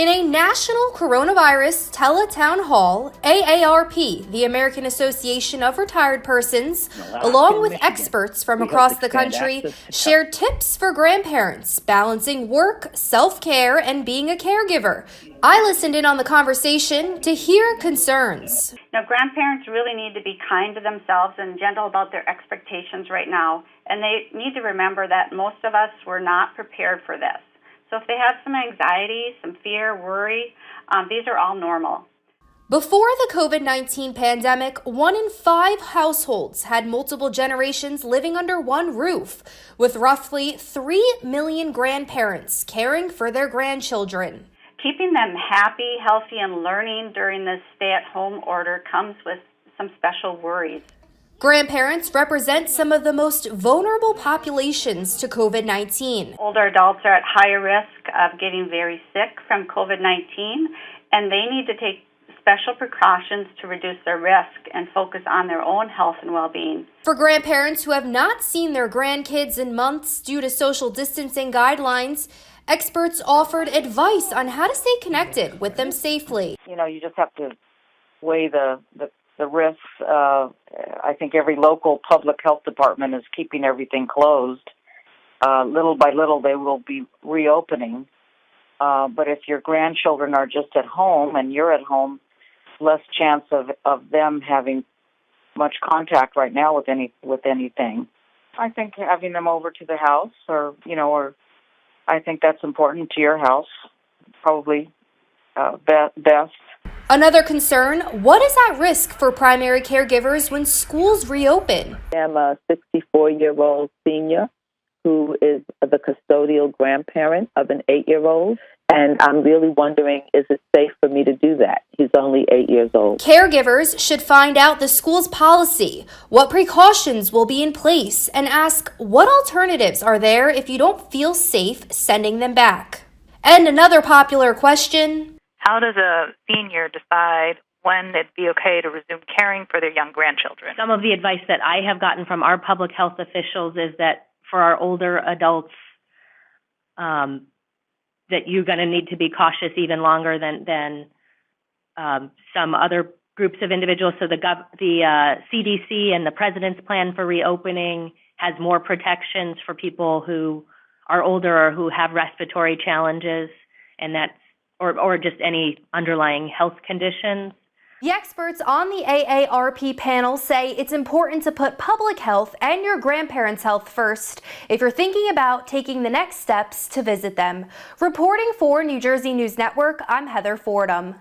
In a national coronavirus teletown hall, AARP, the American Association of Retired Persons, along with experts from across the country, shared tips for grandparents balancing work, self-care, and being a caregiver. I listened in on the conversation to hear concerns. Now, grandparents really need to be kind to themselves and gentle about their expectations right now, and they need to remember that most of us were not prepared for this. So if they have some anxiety, some fear, worry, these are all normal. Before the COVID-19 pandemic, 1 in 5 households had multiple generations living under one roof, with roughly 3 million grandparents caring for their grandchildren. Keeping them happy, healthy, and learning during this stay-at-home order comes with some special worries. Grandparents represent some of the most vulnerable populations to COVID-19. Older adults are at higher risk of getting very sick from COVID-19, and they need to take special precautions to reduce their risk and focus on their own health and well-being. For grandparents who have not seen their grandkids in months due to social distancing guidelines, experts offered advice on how to stay connected with them safely. You just have to weigh the risks. I think every local public health department is keeping everything closed. Little by little, they will be reopening. But if your grandchildren are just at home and you're at home, less chance of them having much contact right now with anything. I think having them over to the house, or I think that's important to your house, probably best. Another concern, what is at risk for primary caregivers when schools reopen? I'm a 64-year-old senior who is the custodial grandparent of an 8-year-old, and I'm really wondering, is it safe for me to do that? He's only 8 years old. Caregivers should find out the school's policy, what precautions will be in place, and ask what alternatives are there if you don't feel safe sending them back. And another popular question, how does a senior decide when it'd be okay to resume caring for their young grandchildren? Some of the advice that I have gotten from our public health officials is that for our older adults, that you're going to need to be cautious even longer than some other groups of individuals. So the CDC and the President's Plan for Reopening has more protections for people who are older or who have respiratory challenges, and that's or just any underlying health conditions. The experts on the AARP panel say it's important to put public health and your grandparents' health first if you're thinking about taking the next steps to visit them. Reporting for New Jersey News Network, I'm Heather Fordham.